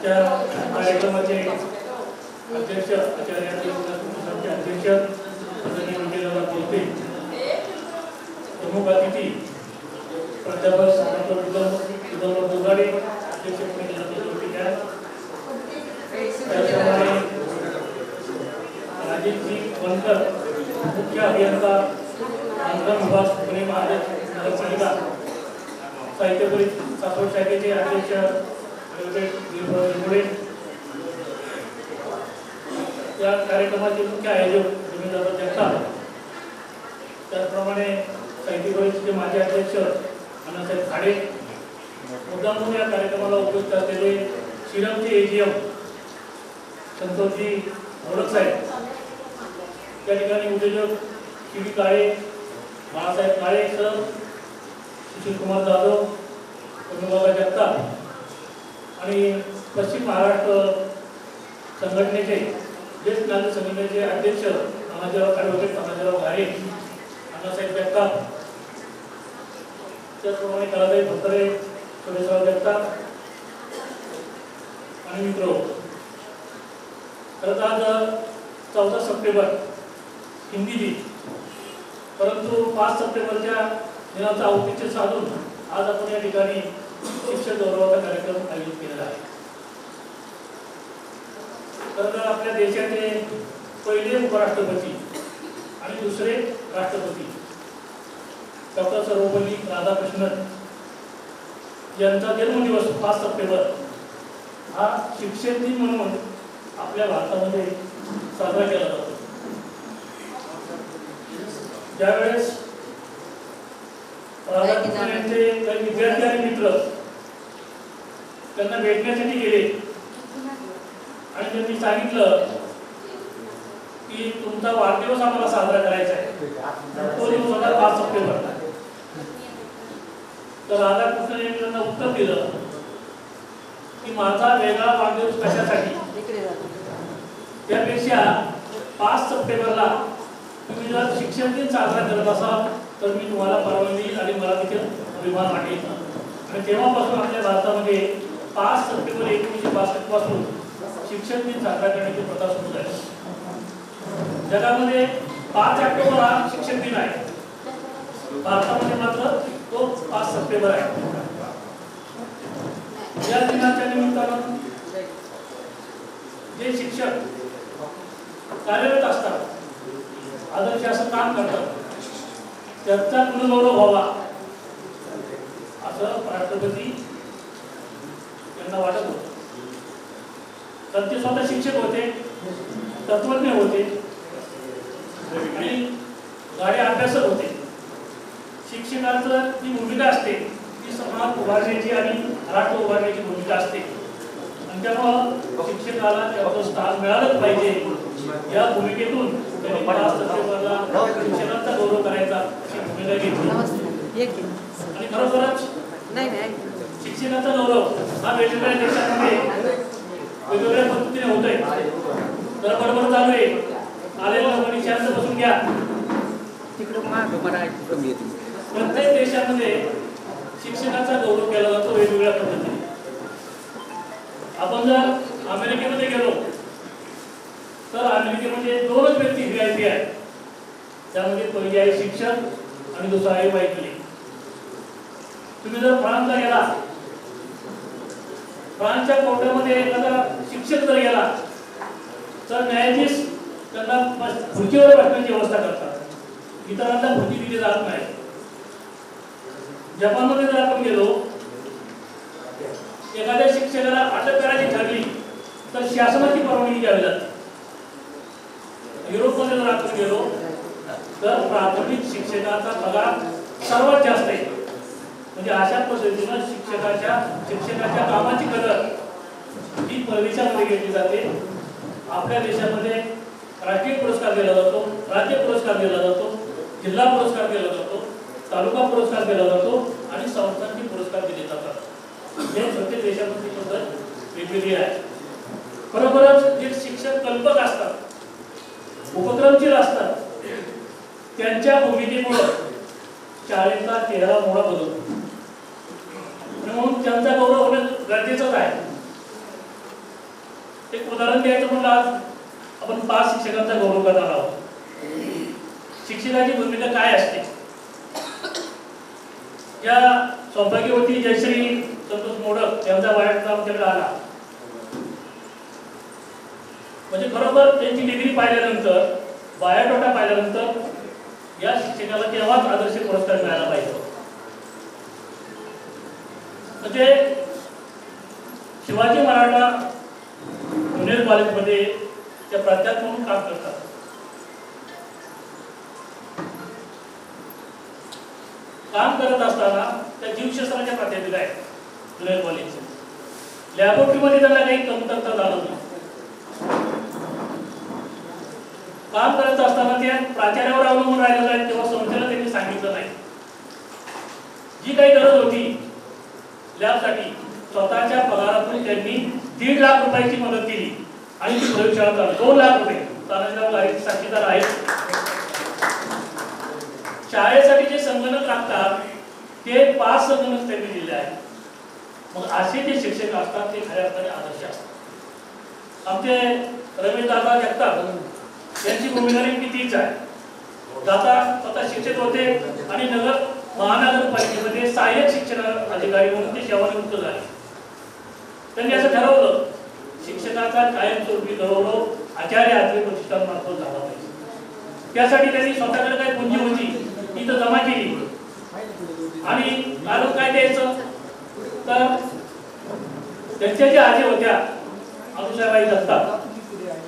आजच्या कार्यक्रमाचे अध्यक्ष आचार्य अध्यक्ष आदरणीय विजयदादा बोलते, प्रमुख अतिथी प्राध्यापक डॉक्टर बोगाडे अध्यक्ष त्याचप्रमाणे राजेशजी बनकर मुख्य अभियंता बांधकाम विभाग पुणे महानगरपालिका साहित्य परिषद सासवड शाखेचे अध्यक्ष या कार्यक्रमाचे मुख्य आयोजक जमीनदादा जगताप, त्याचप्रमाणे साहित्य परिषदेचे माजी अध्यक्ष अण्णासाहेब खाडे, मुद्दामून या कार्यक्रमाला उपस्थित असलेले श्रीरामचे एजीएम संतोषजी मोडक साहेब, त्या ठिकाणी उद्योजक शिवी काळे, बाळासाहेब काळे सर, सुशील कुमार जाधव, बाबा जगताप आणि पश्चिम महाराष्ट्र संघटनेचे ज्येष्ठ नागरिक संघटनेचे अध्यक्ष अण्णाजीराव ॲडव्होकेट अण्णाजीराव घारे, अण्णासाहेब जगताप, त्याचप्रमाणे कलाताई भोसरे, सुरेशराव जगताप आणि मित्र. खरंच आज 14 सप्टेंबर हिंदी दिन, परंतु 5 सप्टेंबरच्या दिनाचं औचित्य साधून आज आपण या ठिकाणी शिक्षक गौरवाचा कार्यक्रम आयोजित केलेला आहे. तर आपल्या देशाचे पहिले उपराष्ट्रपती आणि दुसरे राष्ट्रपती डॉक्टर सर्वपल्ली राधाकृष्णन यांचा जन्मदिवस 5 सप्टेंबर हा शिक्षक दिन म्हणून आपल्या भारतामध्ये साजरा केला जातो. ज्यावेळेस राधाकृष्णन यांचे काही विद्यार्थी आणि मित्र त्यांना भेटण्यासाठी गेले आणि त्यांनी सांगितलं की तुमचा वाढदिवस आम्हाला साजरा करायचा आहे, तो दिवस होता 5 सप्टेंबर. तर राधाकृष्णन यांनी त्यांना उत्तर दिलं की माझा वेगळा वाढदिवस कशासाठी, त्यापेक्षा 5 सप्टेंबरला तुम्ही जर शिक्षक दिन साजरा करत असाल तर मी तुम्हाला परवानगी देईल आणि मला तिथे अभिमान वाटेल. आणि तेव्हापासून आपल्या भारतामध्ये 5 सप्टेंबर 1962 पासून शिक्षक दिन साजरा करण्याची प्रथा सुरू झाली. जगामध्ये 5 ऑक्टोबर हा शिक्षक दिन आहे, भारतामध्ये मात्र तो 5 सप्टेंबर आहे. या दिनाच्या निमित्तानं जे शिक्षक कार्यरत असतात, आदर्श असं काम करतात, त्यांचा पुनर्गौरव व्हावा असं राष्ट्रपती यांना वाटत होतं. तर ते स्वतः शिक्षक होते, तत्वज्ञ होते आणि गाडे अभ्यासक होते. शिक्षकाचं जी भूमिका असते ती समाज उभारण्याची आणि राष्ट्र उभारण्याची भूमिका असते आणि त्यामुळं शिक्षकाला त्याचं स्थान मिळालंच पाहिजे. या भूमिकेतून शिक्षकांचा गौरव करायचा अशी भूमिका घेतली आणि खरोखरच शिक्षकांचा गौरव हा वेगवेगळ्या देशांमध्ये वेगवेगळ्या पद्धतीने होतोय. तर बरोबर चालू आहे, आलेल्या लोकांनी शांत बसून घ्या. प्रत्येक देशामध्ये शिक्षकांचा गौरव केला जातो वेगवेगळ्या पद्धतीने. आपण जर अमेरिकेमध्ये गेलो तर अमेरिकेमध्ये 2च व्यक्ती VIP आहेत. त्यामध्ये पहिली आहे शिक्षक आणि दुसरा आहे वैद्य. तुम्ही जर फ्रान्सला गेला, फ्रान्सच्या कोर्टामध्ये एखादा शिक्षक जर गेला तर न्यायाधीश त्यांना खुर्चीवर बसण्याची व्यवस्था करतात, इतरांना खुर्ची दिली जात नाही. जपानमध्ये जर आपण गेलो, एखाद्या शिक्षकाला अटक करायची ठरली तर शासनाची परवानगी घ्यावी लागते. युरोपमध्ये जर आपण गेलो तर प्राथमिक शिक्षकाचा पगार सर्वात जास्त आहे. म्हणजे अशा पद्धतीनं शिक्षकाच्या कामाची कदर ही परदेशामध्ये घेतली जाते. आपल्या देशामध्ये राष्ट्रीय पुरस्कार दिला जातो, राज्य पुरस्कार दिला जातो, जिल्हा पुरस्कार दिला जातो, तालुका पुरस्कार दिला जातो आणि संस्थांचे पुरस्कार दिले जातात. हे प्रत्येक देशामध्ये पद्धत वेगवेगळी आहे. खरोखरच जे शिक्षक कल्पक असतात, उपक्रमशील असतात, त्यांच्या भूमिकेमुळे शाळेचा चेहरा मोहरा बदलतो. 'म्हणून त्यांचा गौरव होणे गरजेचंच आहे. एक उदाहरण द्यायचं म्हणलं, आज आपण 5 शिक्षकांचा गौरव करणार आहोत. शिक्षकाची भूमिका काय असते? या सौभाग्यवती जयश्री संतोष मोडक यांचा बायोडाटा आमच्याकडे आला. म्हणजे खरोखर त्यांची डिग्री पाहिल्यानंतर, बायोडाटा पाहिल्यानंतर या शिक्षकाला तेव्हाच आदर्श पुरस्कार मिळाला पाहिजे. म्हणजे शिवाजी मराठा ज्युनियर कॉलेजमध्ये त्या प्राध्यापक म्हणून काम करतात. काम करत असताना त्या जीवशास्त्राच्या प्राध्यापिका आहेत ज्युनियर कॉलेजचे. लॅबोरेटरीमध्ये त्यांना काही कमतरता जाणवली. काम करत असताना त्या प्राचार्यावर अवलंबून राहिलेलं आहे, तेव्हा संस्थेला त्यांनी सांगितलं नाही. जी काही गरज होती लॅबसाठी, स्वतःच्या पगारातून त्यांनी 1.5 लाख रुपयाची मदत केली आणि ती प्रयोगशाळा चालू. 2 लाख रुपये तानाजीराव साक्षीदार आहेत. शाळेसाठी जे संगणक लागतात ते 5 संगणक त्यांनी दिले आहेत. मग असे जे शिक्षक असतात ते खऱ्या अर्थाने आदर्श असतात. आमचे रमेश दादा जगताप यांची भूमिका नेमकी तीच आहे. दादा स्वतः शिक्षक होते आणि नगर महानगरपालिकेमध्ये सहाय्यक शिक्षण अधिकारी म्हणून ते सेवानिवृत्त झाले. त्यांनी असं ठरवलं, शिक्षकाचा कायमस्वरूपी गौरव आचार्य आत्रे प्रतिष्ठानमार्फत झाला पाहिजे. त्यासाठी त्यांनी स्वतःकडे काही पुंजी होती ती तर जमा केली आणि कारण काय द्यायचं तर त्यांच्या ज्या आजी होत्या अनुसाबाई दत्ता,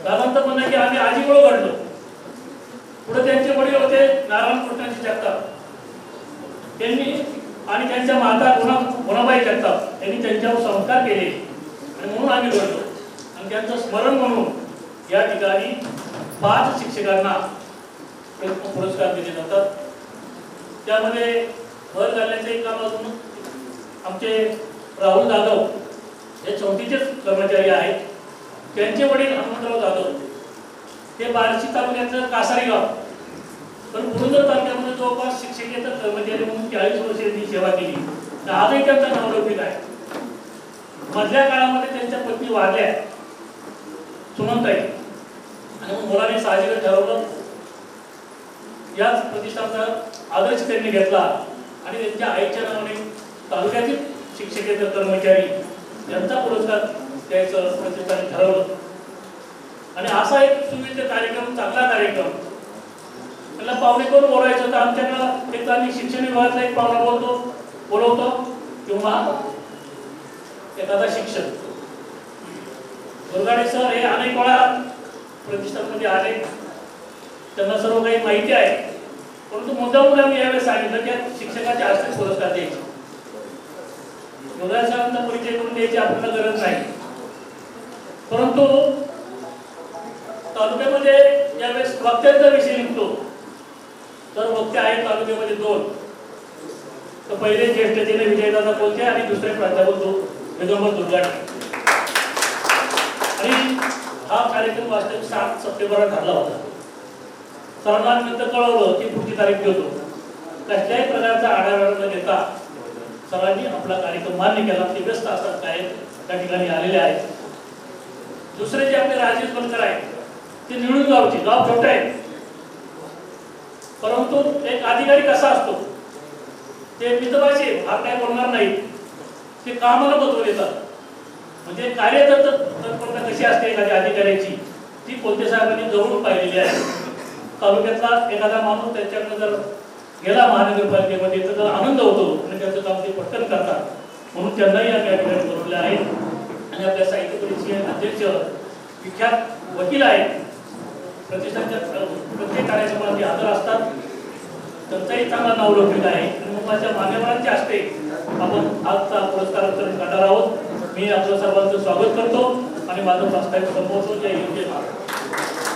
दादांचं म्हणणं की आम्ही आजीमुळे घडलो. पुढे त्यांचे वडील होते नारायण कृष्णाजी जगताप, त्यांनी आणि त्यांच्या माता गुणाबाई जगताप यांनी त्यांच्यावर संस्कार केले आणि म्हणून आम्ही घडलो. आणि त्यांचं स्मरण म्हणून या ठिकाणी 5 शिक्षकांना पुरस्कार दिले जातात. त्यामध्ये भर घालण्याचे एक काम अजून आमचे राहुल जाधव हे 34 कर्मचारी आहेत. त्यांचे वडील हनुमंतराव जाधव ते बार्शी तालुक्याचं कासारी गाव, पण पुरंदर तालुक्यामध्ये जवळपास शिक्षकेतर कर्मचारी म्हणून 40 वर्ष त्यांनी सेवा केली. तर आजही त्यांचा नावलौकिक आहे. मधल्या काळामध्ये त्यांच्या पत्नी वारल्या सुमनताई आणि मग मुलाने साहजिकच ठरवलं याच प्रतिष्ठानचा आदर्श त्यांनी घेतला आणि त्यांच्या आईच्या नावाने तालुक्यातील शिक्षकेतर कर्मचारी यांचा पुरस्कार द्यायचं प्रतिष्ठाने ठरवलं. आणि असा एक सुविध कार्यक्रम, चांगला कार्यक्रम, त्याला पाहुणे करून बोलायचं तर आमच्याकडं एक आम्ही शिक्षण विभागाचा एक पाहुणा बोलवतो किंवा एखादा शिक्षक. दुर्गाडे सर हे अनेक वेळा प्रतिष्ठानमध्ये आले, त्यांना सर्व काही माहिती आहे, परंतु मुद्दामून आम्ही यावेळेस सांगितलं की शिक्षकाचे हस्ते पुरस्कार द्यायचे. दुर्गाडे सरांचा परिचय करून द्यायची आपल्याला गरज नाही, परंतु तालुक्यामध्ये ज्यावेळेस वक्त्यांचा विषय निघतो तर वक्ते आहेत तालुक्यामध्ये 2. तर पहिले ज्येष्ठतेने विजयदादा बोलते आणि दुसरे प्राध्यापक दिगंबर दुर्गाडे. आणि हा कार्यक्रम वास्तविक 7 सप्टेंबरला ठरला होता. सरांना नंतर कळवलं की पुढची तारीख देतो. कसल्याही प्रकारचा आढावा न घेता सरांनी आपला कार्यक्रम मान्य केला. ते व्यस्त असतात काय त्या ठिकाणी आलेले आहेत. दुसरे जे आपले राजेश बनकर आहेत ते निवडून गावचे, गाव छोटे आहे, परंतु एक अधिकारी कसा असतो ते मितभाषी, फार काय बोलणार नाही, ते कामाला बदलून येतात. म्हणजे कार्यतत्परता कशी असते एखाद्या अधिकाऱ्याची ती कोणते साहेबांनी जवळून पाहिलेली आहे. तालुक्यातला एखादा माणूस त्यांच्याकडे जर गेला महानगरपालिकेमध्ये तर आनंद होतो आणि त्याचं काम ते पटकन करतात. म्हणून त्यांनाही या ठिकाणी बोलवले आहेत. आणि आपल्या साहित्य परिषदेचे अध्यक्ष विख्यात वकील आहेत, प्रतिष्ठानच्या प्रत्येक कार्यक्रमात हजर असतात, त्यांचाही चांगला नावलौकिक आहे. आणि मग माझ्या मान्यवरांच्या हस्ते आपण आजचा पुरस्कार वितरण करणार आहोत. मी आपलं सर्वांचं स्वागत करतो आणि माझं प्रास्ताविक संबोधन जय हिंद जय महाराष्ट्र.